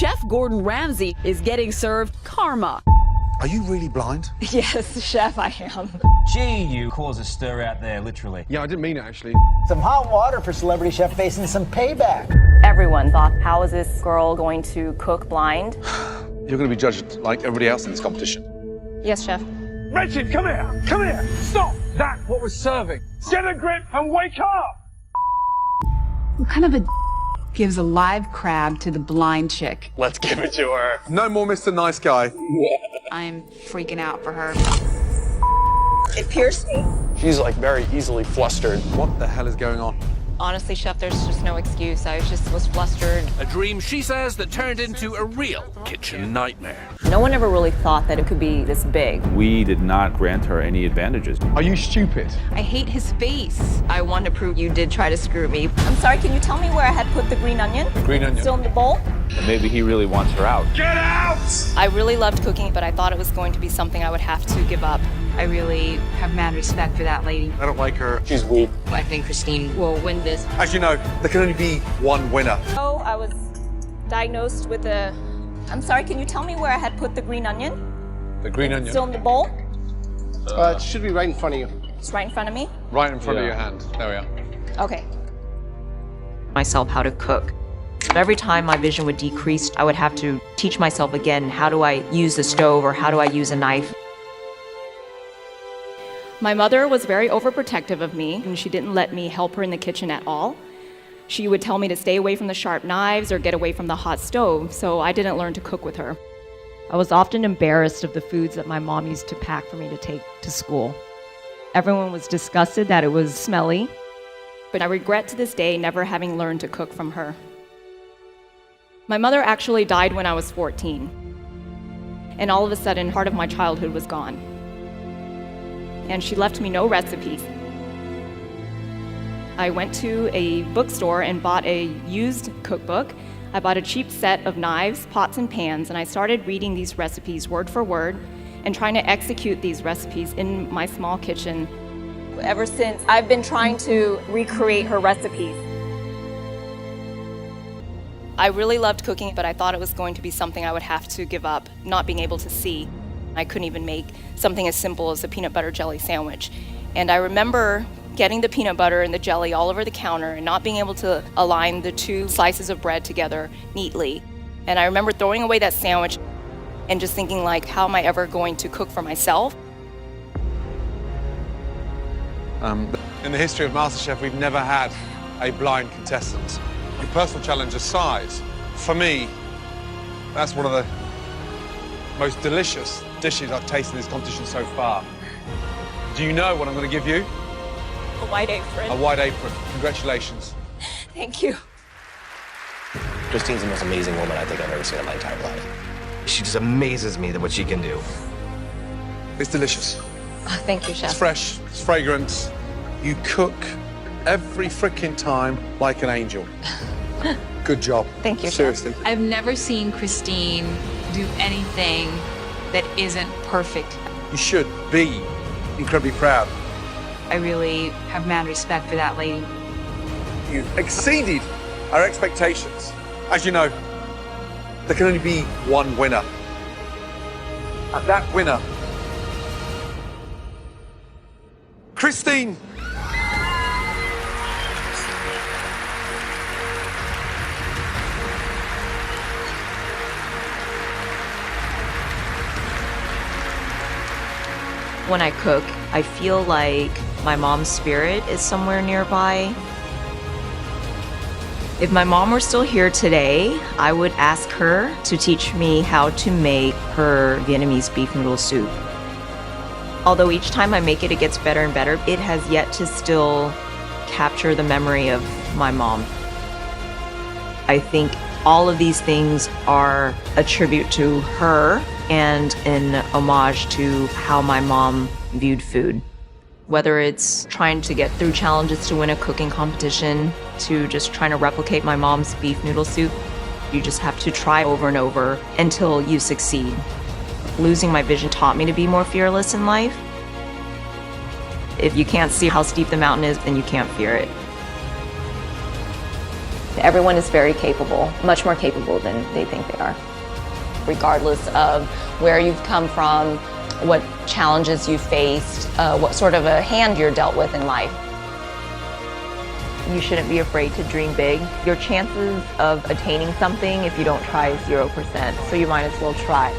Chef Gordon Ramsay is getting served karma. Are you really blind? Yes, chef, I am. Gee, you cause a stir out there, literally. Yeah, I didn't mean it, actually. Some hot water for celebrity chef facing some payback. Everyone thought, how is this girl going to cook blind? You're going to be judged like everybody else in this competition. Yes, chef. Richard, come here! Come here! Stop! That's what we're serving. Get a grip and wake up! What kind of a gives a live crab to the blind chick? Let's give it to her. No more Mr. Nice Guy. I'm freaking out for her. It pierced me. She's like very easily flustered. What the hell is going on? Honestly, chef, there's just no excuse. I was flustered. A dream, she says, that turned into a real kitchen nightmare. No one ever really thought that it could be this big. We did not grant her any advantages. Are you stupid? I hate his face. I want to prove you did try to screw me. I'm sorry, can you tell me where I had put the green onion? Green onion. Still in the bowl? And maybe he really wants her out. Get out! I really loved cooking, but I thought it was going to be something I would have to give up. I really have mad respect for that lady. I don't like her. She's weak. I think Christine will win this. As you know, there can only be one winner. Oh, I was diagnosed with a... I'm sorry, can you tell me where I had put the green onion? The green onion. Still in the bowl? It should be right in front of you. It's right in front of me? Right in front of your hand. There we are. Okay. Myself how to cook. But every time my vision would decrease, I would have to teach myself again, how do I use the stove or how do I use a knife? My mother was very overprotective of me, and she didn't let me help her in the kitchen at all. She would tell me to stay away from the sharp knives or get away from the hot stove, so I didn't learn to cook with her. I was often embarrassed of the foods that my mom used to pack for me to take to school. Everyone was disgusted that it was smelly, but I regret to this day never having learned to cook from her. My mother actually died when I was 14, and all of a sudden, part of my childhood was gone. And she left me no recipes. I went to a bookstore and bought a used cookbook. I bought a cheap set of knives, pots, and pans, and I started reading these recipes word for word and trying to execute these recipes in my small kitchen. Ever since, I've been trying to recreate her recipes. I really loved cooking, but I thought it was going to be something I would have to give up, not being able to see. I couldn't even make something as simple as a peanut butter jelly sandwich. And I remember getting the peanut butter and the jelly all over the counter and not being able to align the two slices of bread together neatly. And I remember throwing away that sandwich and just thinking, like, how am I ever going to cook for myself? In the history of MasterChef, we've never had a blind contestant. Your personal challenge aside, for me, that's one of the most delicious dishes I've tasted in this competition so far. Do you know what I'm going to give you? A white apron. A white apron. Congratulations. Thank you. Christine's the most amazing woman I think I've ever seen in my entire life. She just amazes me at what she can do. It's delicious. Oh, thank you, Chef. It's fresh. It's fragrant. You cook every freaking time like an angel. Good job. Thank you, Seriously. I've never seen Christine do anything that isn't perfect. You should be incredibly proud. I really have mad respect for that lady. You exceeded our expectations. As you know, there can only be one winner. And that winner, Christine. When I cook, I feel like my mom's spirit is somewhere nearby. If my mom were still here today, I would ask her to teach me how to make her Vietnamese beef noodle soup. Although each time I make it, it gets better and better, it has yet to still capture the memory of my mom. I think all of these things are a tribute to her and an homage to how my mom viewed food. Whether it's trying to get through challenges to win a cooking competition, to just trying to replicate my mom's beef noodle soup, you just have to try over and over until you succeed. Losing my vision taught me to be more fearless in life. If you can't see how steep the mountain is, then you can't fear it. Everyone is very capable, much more capable than they think they are. Regardless of where you've come from, what challenges you faced, what sort of a hand you're dealt with in life. You shouldn't be afraid to dream big. Your chances of attaining something if you don't try is 0%, so you might as well try.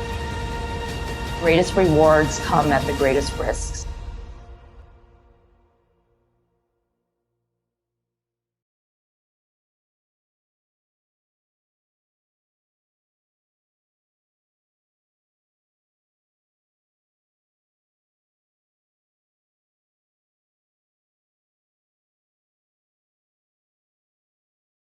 Greatest rewards come at the greatest risks.